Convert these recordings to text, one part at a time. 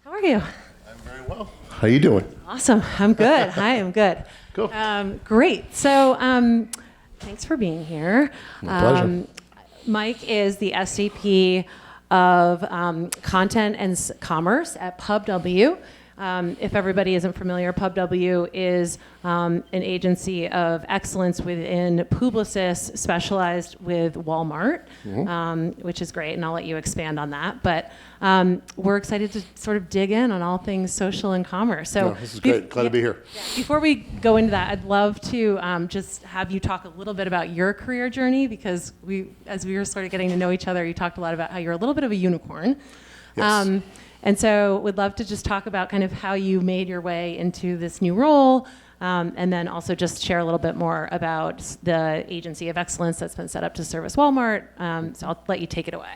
How are you? I'm very well. How you doing? Awesome. I'm good. Hi, I'm good. Cool. Great. So thanks for being here. My pleasure. Mike is the SVP of Content and Commerce at PubW. If everybody isn't familiar, PubW is an agency of excellence within Publicis, specialized with Walmart, which is great, and I'll let you expand on that. But we're excited to sort of dig in on all things social and commerce. So This is great. Glad to be here. before we go into that, I'd love to just have you talk a little bit about your career journey, because as we were sort of getting to know each other, you talked a lot about how you're a little bit of a unicorn. Yes. And so we'd love to just talk about kind of how you made your way into this new role, and then also just share a little bit more about the agency of excellence that's been set up to service Walmart. So I'll let you take it away.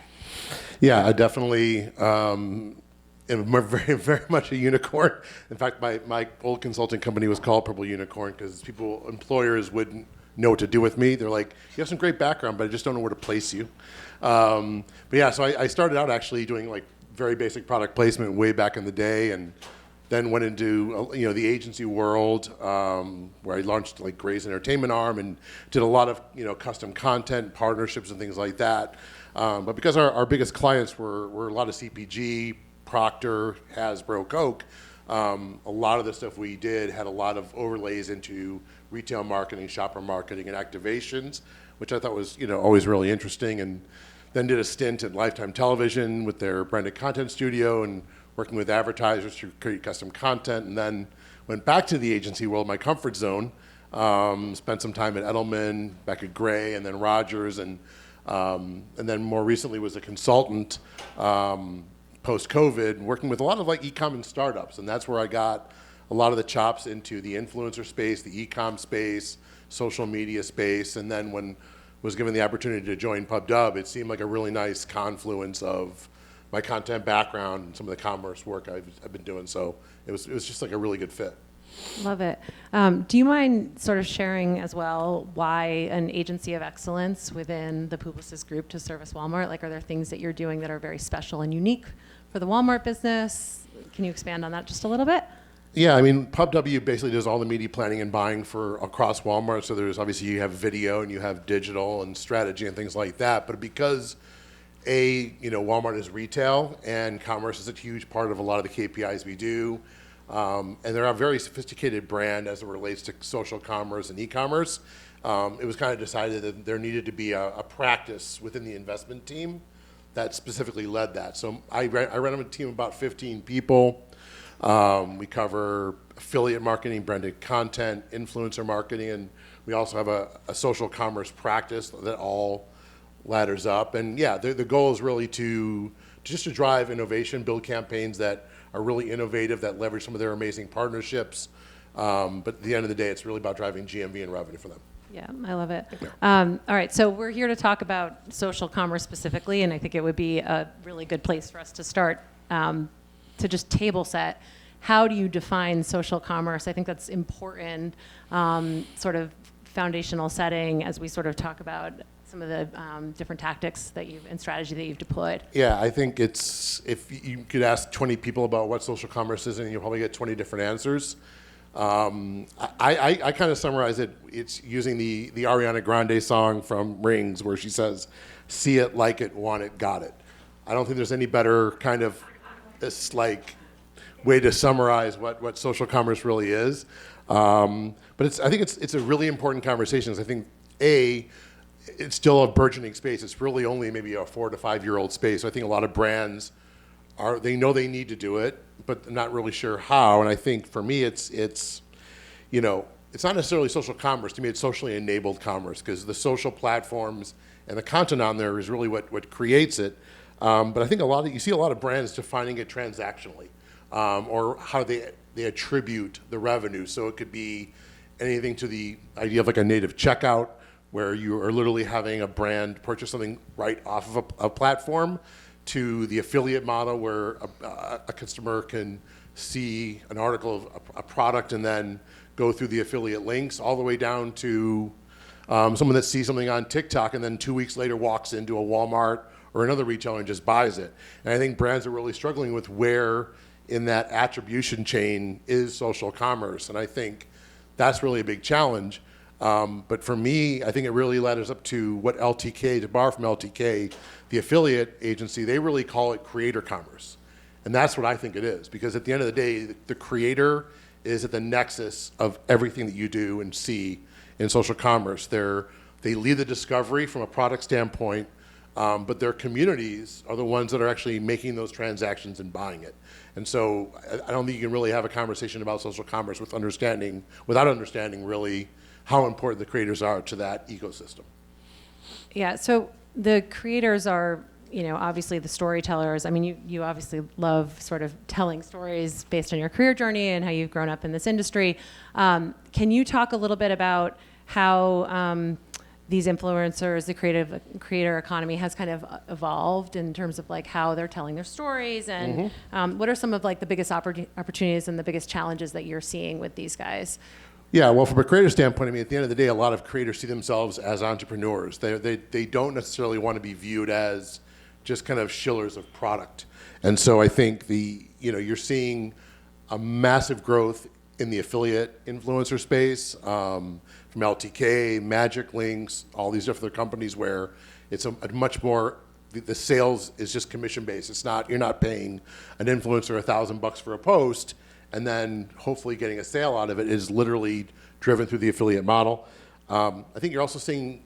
Yeah, I definitely am very, very much a unicorn. In fact, my old consulting company was called Purple Unicorn because employers wouldn't know what to do with me. They're like, you have some great background, but I just don't know where to place you. But yeah, so I started out actually doing like very basic product placement way back in the day, and then went into the agency world, where I launched like Gray's entertainment arm and did a lot of custom content, partnerships, and things like that. But because our biggest clients were a lot of CPG, Procter, Hasbro, Coke, a lot of the stuff we did had a lot of overlays into retail marketing, shopper marketing, and activations, which I thought was always really interesting. And then did a stint at Lifetime Television with their branded content studio and working with advertisers to create custom content. And then went back to the agency world, my comfort zone. Spent some time at Edelman, back at Gray, and then Rogers, and then more recently was a consultant post-COVID, working with a lot of like e-com and startups. And that's where I got a lot of the chops into the influencer space, the e-com space, social media space. And then when was given the opportunity to join PubW, it seemed like a really nice confluence of my content background and some of the commerce work I've been doing. So it was just like a really good fit. Love it. Do you mind sort of sharing as well why an agency of excellence within the Publicis group to service Walmart? Like, are there things that you're doing that are very special and unique for the Walmart business? Can you expand on that just a little bit? Yeah, I mean, PubW basically does all the media planning and buying for across Walmart. So there's obviously you have video and you have digital and strategy and things like that. But because Walmart is retail and commerce is a huge part of a lot of the KPIs we do, and they're a very sophisticated brand as it relates to social commerce and e-commerce, it was kind of decided that there needed to be a practice within the investment team that specifically led that. So I ran a team of about 15 people. We cover affiliate marketing, branded content, influencer marketing, and we also have a social commerce practice that all ladders up. And yeah, the goal is really to drive innovation, build campaigns that are really innovative, that leverage some of their amazing partnerships. But at the end of the day, it's really about driving GMV and revenue for them. Yeah, I love it. All right, so we're here to talk about social commerce specifically, and I think it would be a really good place for us to start to just table set. How do you define social commerce? I think that's important, sort of foundational setting as we sort of talk about some of the different tactics and strategy that you've deployed. Yeah, I think if you could ask 20 people about what social commerce is, and you'll probably get 20 different answers. I kind of summarize it. It's using the Ariana Grande song from Rings, where she says, "See it, like it, want it, got it." I don't think there's any better kind of this like way to summarize what social commerce really is. But I think it's a really important conversation. I think it's still a burgeoning space. It's really only maybe a 4 to 5 year old space. So I think a lot of brands they know they need to do it, but they're not really sure how. And I think for me, it's not necessarily social commerce. To me, it's socially enabled commerce, because the social platforms and the content on there is really what creates it. But I think you see a lot of brands defining it transactionally, or how they attribute the revenue. So it could be anything to the idea of like a native checkout, where you are literally having a brand purchase something right off of a platform, to the affiliate model, where a customer can see an article of a product and then go through the affiliate links, all the way down to someone that sees something on TikTok and then 2 weeks later walks into a Walmart or another retailer and just buys it. And I think brands are really struggling with where in that attribution chain is social commerce. And I think that's really a big challenge. But for me, I think it really ladders up to what LTK, to borrow from LTK, the affiliate agency, they really call it creator commerce. And that's what I think it is, because at the end of the day, the creator is at the nexus of everything that you do and see in social commerce. They lead the discovery from a product standpoint, but their communities are the ones that are actually making those transactions and buying it. And so I don't think you can really have a conversation about social commerce without understanding really how important the creators are to that ecosystem. Yeah, so the creators are, obviously the storytellers. I mean, you obviously love sort of telling stories based on your career journey and how you've grown up in this industry. Can you talk a little bit about how these influencers, the creator economy has kind of evolved in terms of like how they're telling their stories, and what are some of like the biggest opportunities and the biggest challenges that you're seeing with these guys? Yeah, well, from a creator standpoint, I mean, at the end of the day, a lot of creators see themselves as entrepreneurs. They don't necessarily want to be viewed as just kind of shillers of product. And so I think you're seeing a massive growth in the affiliate influencer space, from LTK, Magic Links, all these different companies where it's a much more, the sales is just commission based. It's not, you're not paying an influencer $1,000 for a post and then hopefully getting a sale out of it. Is literally driven through the affiliate model. I think you're also seeing,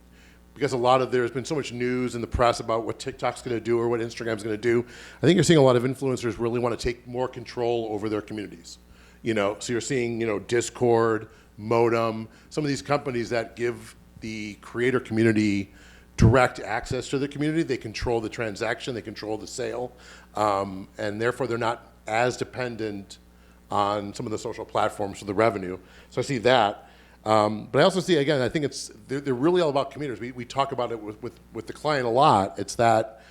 because there's been so much news in the press about what TikTok's going to do or what Instagram's going to do, I think you're seeing a lot of influencers really want to take more control over their communities. So you're seeing, Discord, Modem, some of these companies that give the creator community direct access to the community. They control the transaction, they control the sale, and therefore they're not as dependent on some of the social platforms for the revenue. So I see that. But I also see, again, I think they're really all about communities. We talk about it with the client a lot. It's that,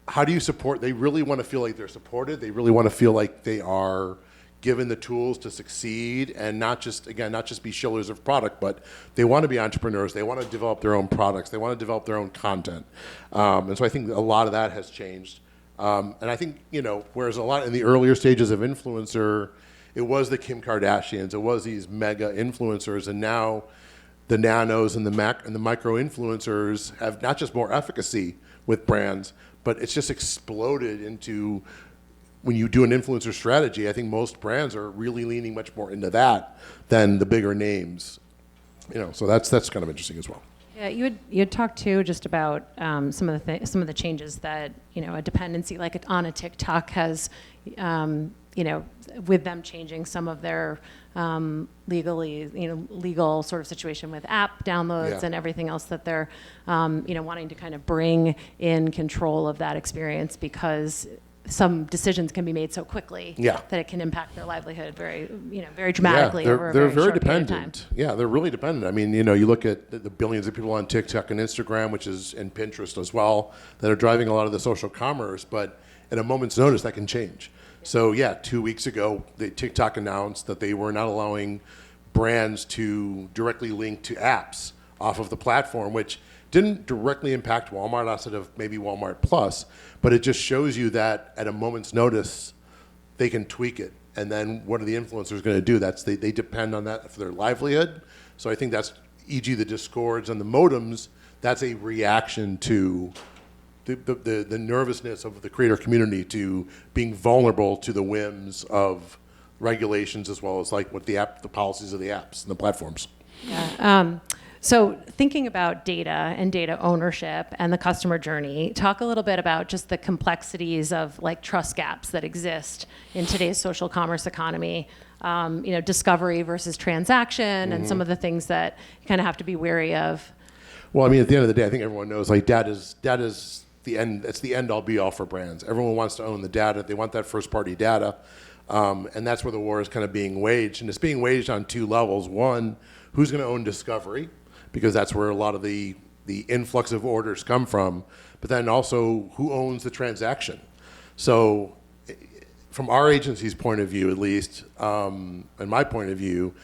how do you support? They really want to feel like they're supported. They really want to feel like they are given the tools to succeed, and not just be shillers of product, but they want to be entrepreneurs. They want to develop their own products. They want to develop their own content. And so I think a lot of that has changed. And I think, whereas a lot in the earlier stages of influencer, it was the Kim Kardashians, it was these mega influencers, and now the nanos and the micro influencers have not just more efficacy with brands, but it's just exploded into, when you do an influencer strategy, I think most brands are really leaning much more into that than the bigger names. So that's kind of interesting as well. Yeah, you had talked too just about some of the changes that a dependency like on a TikTok has, with them changing some of their legal sort of situation with app downloads and everything else that they're wanting to kind of bring in control of that experience, because some decisions can be made so quickly that it can impact their livelihood very dramatically over a very short period of time. Yeah, they're really dependent. I mean, you look at the billions of people on TikTok and Instagram, and Pinterest as well, that are driving a lot of the social commerce, but at a moment's notice, that can change. So 2 weeks ago, TikTok announced that they were not allowing brands to directly link to apps off of the platform, which didn't directly impact Walmart outside of maybe Walmart Plus, but it just shows you that at a moment's notice, they can tweak it. And then what are the influencers going to do? They depend on that for their livelihood. So I think that's, e.g. the Discords and the modems, that's a reaction to the nervousness of the creator community to being vulnerable to the whims of regulations, as well as like what the policies of the apps and the platforms. Yeah. So thinking about data and data ownership and the customer journey, talk a little bit about just the complexities of like trust gaps that exist in today's social commerce economy, discovery versus transaction, and some of the things that you kind of have to be wary of. Well, I mean, at the end of the day, I think everyone knows like data is the end. It's the end all be all for brands. Everyone wants to own the data. They want that first party data. And that's where the war is kind of being waged. And it's being waged on two levels. One, who's going to own discovery? Because that's where a lot of the influx of orders come from, but then also who owns the transaction. So from our agency's point of view, at least, and my point of view,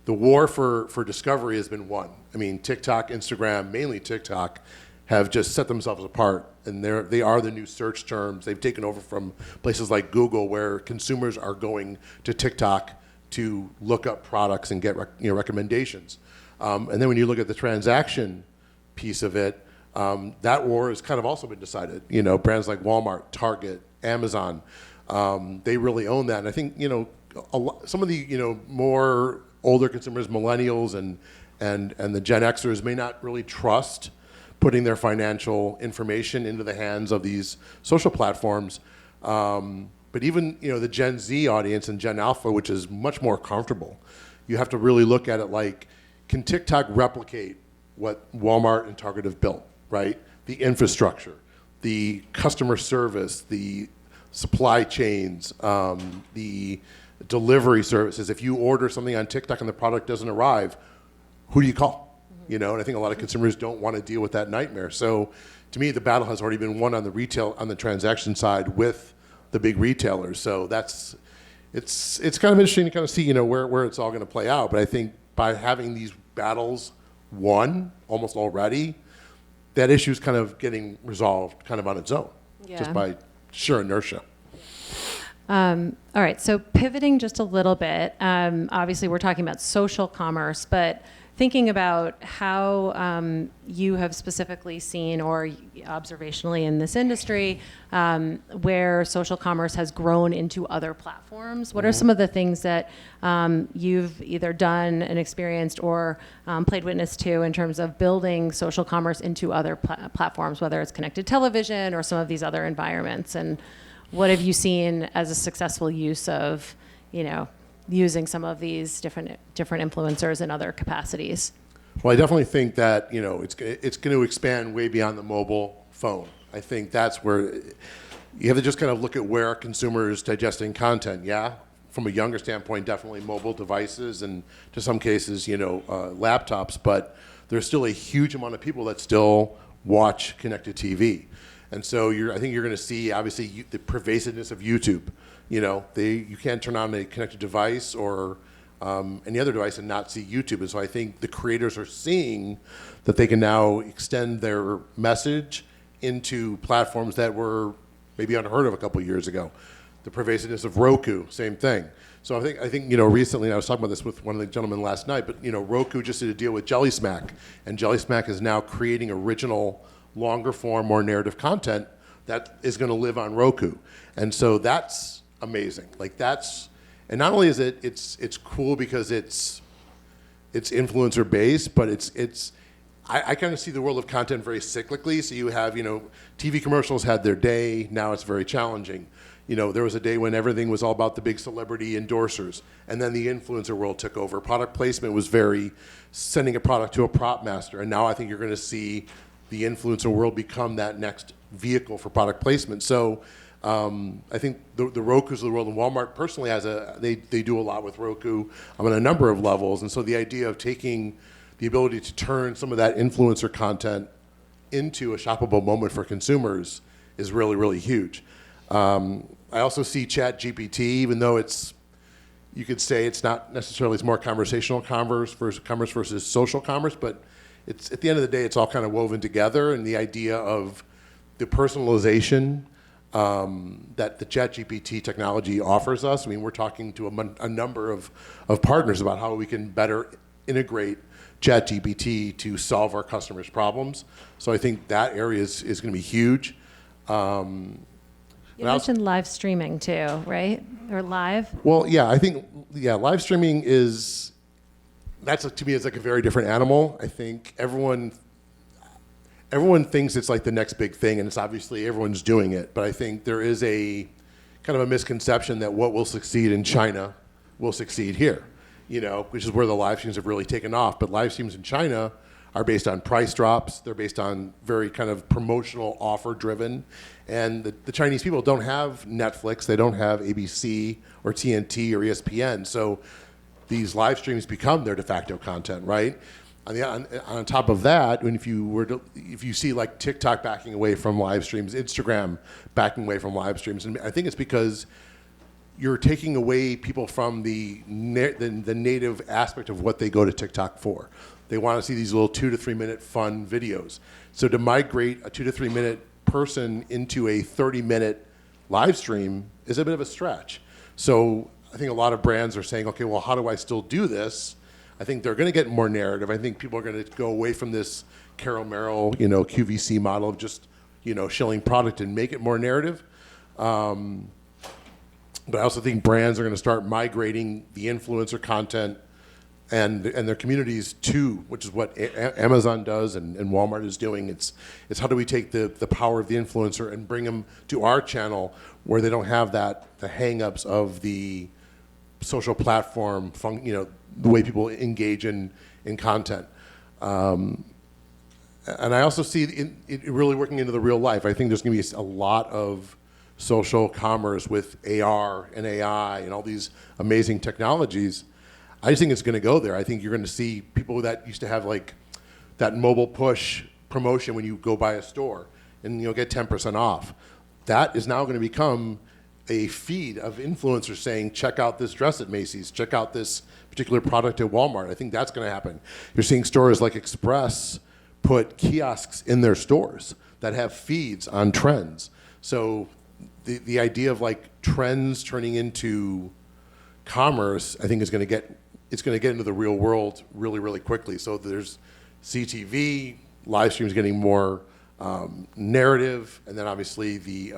the war for discovery has been won. I mean, TikTok, Instagram, mainly TikTok, have just set themselves apart and they are the new search terms. They've taken over from places like Google, where consumers are going to TikTok to look up products and get recommendations. And then when you look at the transaction piece of it, that war has kind of also been decided. Brands like Walmart, Target, Amazon, they really own that. And I think some of the more older consumers, millennials and the Gen Xers, may not really trust putting their financial information into the hands of these social platforms. But even the Gen Z audience and Gen Alpha, which is much more comfortable, you have to really look at it like, can TikTok replicate what Walmart and Target have built, right? The infrastructure, the customer service, the supply chains, the delivery services. If you order something on TikTok and the product doesn't arrive, who do you call? And I think a lot of consumers don't want to deal with that nightmare. So to me, the battle has already been won on the transaction side with the big retailers. So it's kind of interesting to kind of see, where it's all going to play out. But I think by having these battles won almost already, that issue is kind of getting resolved kind of on its own, just by sheer inertia. All right, so pivoting just a little bit, obviously we're talking about social commerce, but thinking about how you have specifically seen, or observationally in this industry, where social commerce has grown into other platforms. What are some of the things that you've either done and experienced or played witness to in terms of building social commerce into other platforms, whether it's connected television or some of these other environments? And what have you seen as a successful use of, using some of these different influencers in other capacities? Well, I definitely think that it's going to expand way beyond the mobile phone. I think that's where you have to just kind of look at where consumers digesting content. Yeah, from a younger standpoint, definitely mobile devices, and to some cases, laptops. But there's still a huge amount of people that still watch connected TV, and so I think you're going to see obviously the pervasiveness of YouTube. You can't turn on a connected device or any other device and not see YouTube. And so I think the creators are seeing that they can now extend their message into platforms that were maybe unheard of a couple of years ago. The pervasiveness of Roku, same thing. So I think recently, and I was talking about this with one of the gentlemen last night, but Roku just did a deal with Jelly Smack, and Jelly Smack is now creating original, longer form, more narrative content that is going to live on Roku. And so that's amazing. And not only is it's cool because it's influencer based, but I kind of see the world of content very cyclically. So you have, TV commercials had their day. Now it's very challenging. There was a day when everything was all about the big celebrity endorsers, and then the influencer world took over. Product placement was very sending a product to a prop master, and now I think you're going to see the influencer world become that next vehicle for product placement. So I think the Rokus of the world, and Walmart personally they do a lot with Roku on a number of levels. And so the idea of taking the ability to turn some of that influencer content into a shoppable moment for consumers is really, really huge. I also see ChatGPT, even though you could say it's not necessarily, it's more conversational commerce versus social commerce, but it's at the end of the day, it's all kind of woven together. And the idea of the personalization that the ChatGPT technology offers us. I mean, we're talking to a number of partners about how we can better integrate ChatGPT to solve our customers' problems. So I think that area is going to be huge. You mentioned live streaming too, right? Or live? Well, yeah, I think live streaming to me is like a very different animal. I think everyone thinks it's like the next big thing, and it's obviously everyone's doing it. But I think there is a kind of a misconception that what will succeed in China will succeed here, which is where the live streams have really taken off. But live streams in China are based on price drops. They're based on very kind of promotional offer driven. And the Chinese people don't have Netflix. They don't have ABC or TNT or ESPN. So these live streams become their de facto content, right? On top of that, if you see like TikTok backing away from live streams, Instagram backing away from live streams, and I think it's because you're taking away people from the native aspect of what they go to TikTok for. They want to see these little 2 to 3 minute fun videos. So to migrate a 2 to 3 minute person into a 30-minute live stream is a bit of a stretch. So I think a lot of brands are saying, okay, well, how do I still do this? I think they're going to get more narrative. I think people are going to go away from this Carol Merrill, QVC model of just, shilling product and make it more narrative. But I also think brands are going to start migrating the influencer content and their communities too, which is what Amazon does and Walmart is doing. It's how do we take the power of the influencer and bring them to our channel where they don't have the hang-ups of the social platform, the way people engage in content. And I also see it really working into the real life. I think there's going to be a lot of social commerce with AR and AI and all these amazing technologies. I just think it's going to go there. I think you're going to see people that used to have like that mobile push promotion when you go by a store and you'll get 10% off. That is now going to become a feed of influencers saying, check out this dress at Macy's, check out this particular product at Walmart. I think that's going to happen. You're seeing stores like Express put kiosks in their stores that have feeds on trends. So the idea of like trends turning into commerce, I think is going to get into the real world really, really quickly. So there's CTV, live streams getting more narrative, and then obviously the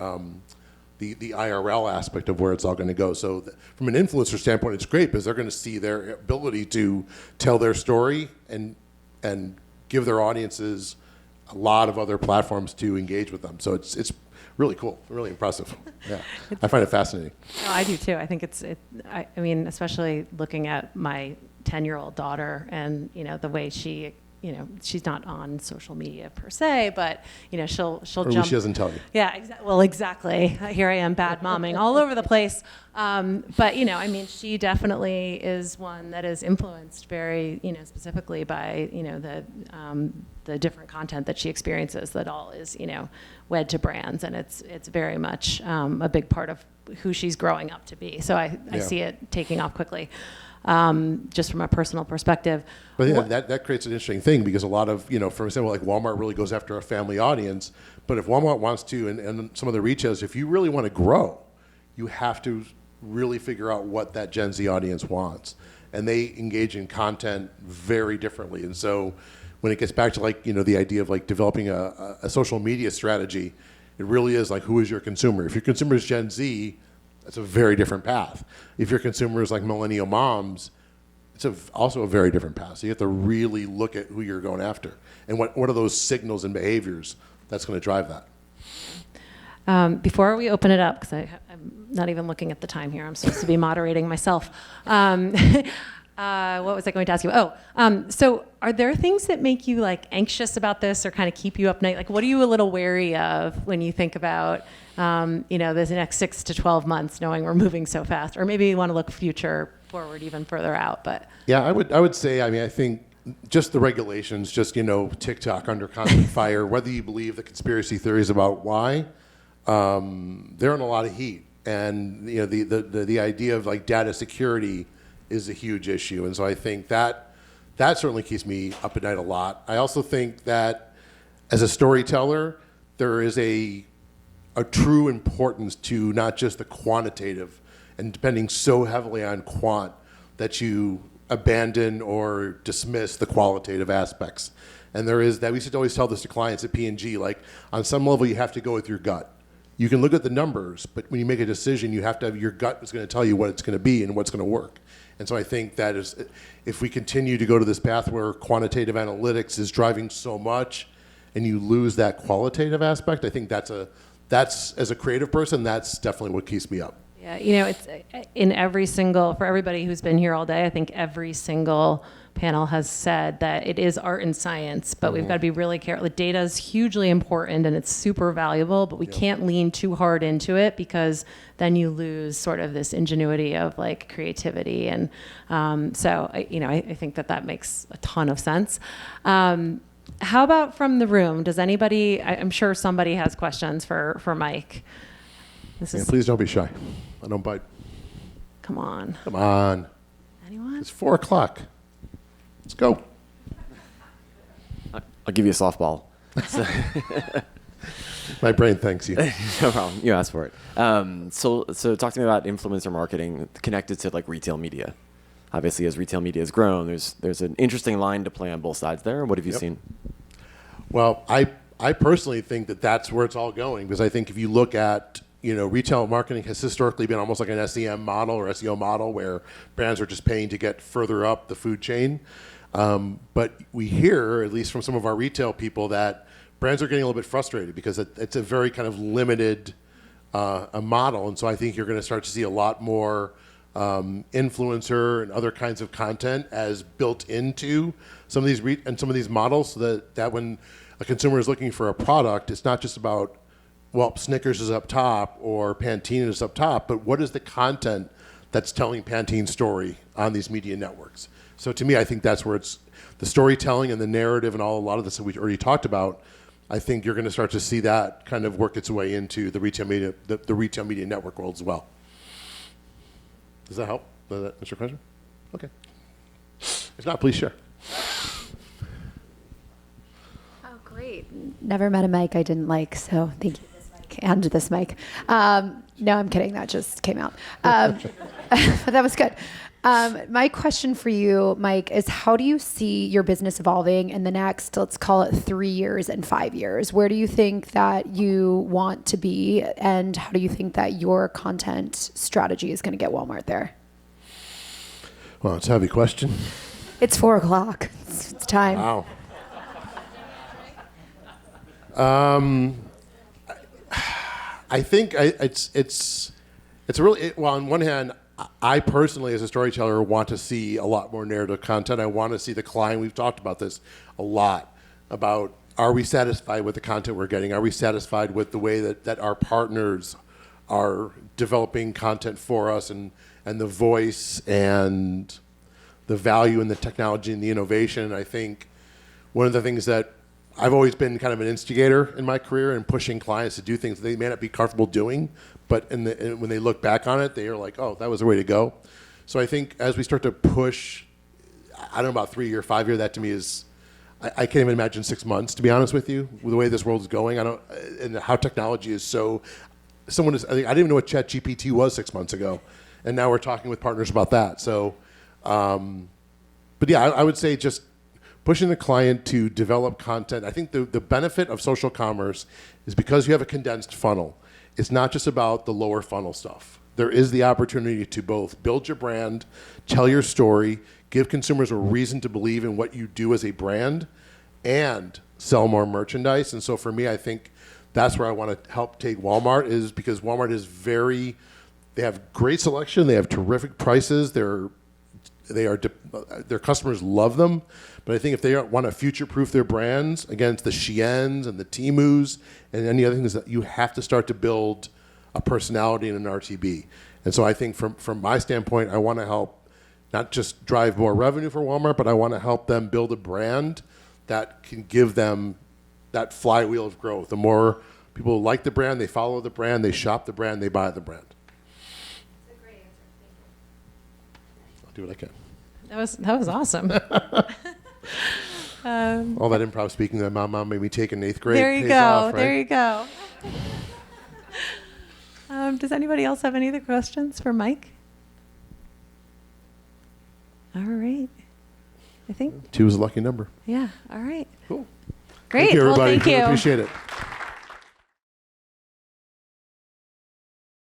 IRL aspect of where it's all going to go. So from an influencer standpoint, it's great because they're going to see their ability to tell their story and give their audiences a lot of other platforms to engage with them. So it's really cool, really impressive. Yeah, I find it fascinating. No, I do too. I think I mean, especially looking at my 10-year-old daughter and, the way she, she's not on social media per se, but, she'll or jump. She doesn't tell you. Yeah, well, exactly. Here I am bad momming all over the place. But, I mean, she definitely is one that is influenced very, specifically by, the different content that she experiences that all is, wed to brands. And it's very much a big part of who she's growing up to be. So I see it taking off quickly. Just from a personal perspective. But yeah, that creates an interesting thing because a lot of, for example, like Walmart really goes after a family audience. But if Walmart wants to, and some of the retailers, if you really want to grow, you have to really figure out what that Gen Z audience wants. And they engage in content very differently. And so when it gets back to like, the idea of like developing a social media strategy, it really is like, who is your consumer? If your consumer is Gen Z, that's a very different path. If your consumer is like millennial moms, it's also a very different path. So you have to really look at who you're going after and what are those signals and behaviors that's going to drive that. Before we open it up, because I'm not even looking at the time here, I'm supposed to be moderating myself. What was I going to ask you? So are there things that make you like anxious about this or kind of keep you up night? Like, what are you a little wary of when you think about, this next 6 to 12 months, knowing we're moving so fast? Or maybe you want to look future forward even further out, but. Yeah, I would say, I think just the regulations, just, TikTok under constant fire, whether you believe the conspiracy theories about why, they're in a lot of heat. And, the idea of like data security is a huge issue. And so I think that certainly keeps me up at night a lot. I also think that as a storyteller, there is a true importance to not just the quantitative and depending so heavily on quant that you abandon or dismiss the qualitative aspects. And there is that, we used to always tell this to clients at P&G, like on some level you have to go with your gut. You can look at the numbers, but when you make a decision, you have to have your gut is going to tell you what it's going to be and what's going to work. And so I think that is, if we continue to go to this path where quantitative analytics is driving so much and you lose that qualitative aspect, I think that's as a creative person, that's definitely what keeps me up. Yeah, it's for everybody who's been here all day, I think every single panel has said that it is art and science, but we've got to be really careful. The data is hugely important and it's super valuable, but we can't lean too hard into it because then you lose sort of this ingenuity of like creativity. And so, I think that makes a ton of sense. How about from the room? Does anybody, I'm sure somebody has questions for Mike. Please don't be shy. I don't bite. Come on. Come on. Anyone? It's 4:00. Let's go. I'll give you a softball. My brain thanks you. No problem. You asked for it. So talk to me about influencer marketing connected to like retail media. Obviously, as retail media has grown, there's an interesting line to play on both sides there. What have you seen? Well, I personally think that that's where it's all going, because I think if you look at, retail marketing has historically been almost like an SEM model or SEO model where brands are just paying to get further up the food chain. But we hear, at least from some of our retail people, that brands are getting a little bit frustrated because it's a very kind of limited a model. And so I think you're going to start to see a lot more influencer and other kinds of content as built into some of these models, so that when a consumer is looking for a product, it's not just about, well, Snickers is up top or Pantene is up top, but what is the content that's telling Pantene's story on these media networks? So to me, I think that's where it's the storytelling and the narrative and a lot of this that we already talked about. I think you're going to start to see that kind of work its way into the retail media, the retail media network world as well. Does that help? Does that answer your question? Okay. If not, please share. Oh, great. Never met a mic I didn't like, so thank you. And this mic. No, I'm kidding. That just came out. But that was good. My question for you, Mike, is how do you see your business evolving in the next, let's call it 3 years and 5 years? Where do you think that you want to be, and how do you think that your content strategy is going to get Walmart there? Well, it's a heavy question. It's 4:00. It's time. Wow. I think it's a really, well, on one hand, I personally, as a storyteller, want to see a lot more narrative content. I want to see the client. We've talked about this a lot, about are we satisfied with the content we're getting? Are we satisfied with the way that our partners are developing content for us, and the voice and the value and the technology and the innovation? I think one of the things that I've always been kind of an instigator in my career and pushing clients to do things they may not be comfortable doing, but when they look back on it, they are like, oh, that was the way to go. So I think as we start to push, I don't know about 3 year, 5 year, that to me is, I can't even imagine 6 months, to be honest with you, with the way this world is going. And how technology is so, I didn't even know what ChatGPT was 6 months ago. And now we're talking with partners about that. So, but yeah, I would say just pushing the client to develop content. I think the benefit of social commerce is because you have a condensed funnel. It's not just about the lower funnel stuff. There is the opportunity to both build your brand, tell your story, give consumers a reason to believe in what you do as a brand, and sell more merchandise. And so for me, I think that's where I want to help take Walmart, is because Walmart is they have great selection, they have terrific prices, their customers love them. But I think if they want to future-proof their brands against the Sheins and the Temus and any other things, that you have to start to build a personality and an RTB. And so I think from my standpoint, I want to help not just drive more revenue for Walmart, but I want to help them build a brand that can give them that flywheel of growth. The more people like the brand, they follow the brand, they shop the brand, they buy the brand. That's a great answer. Thank you. I'll do what I can. That was awesome. All that improv speaking that my mom made me take in 8th grade. There you pays go. off, right? There you go. Does anybody else have any other questions for Mike? All right. I think, 2 is a lucky number. yeah. All right. Cool. Great. Thank you, Well, everybody. thank you. Really appreciate it.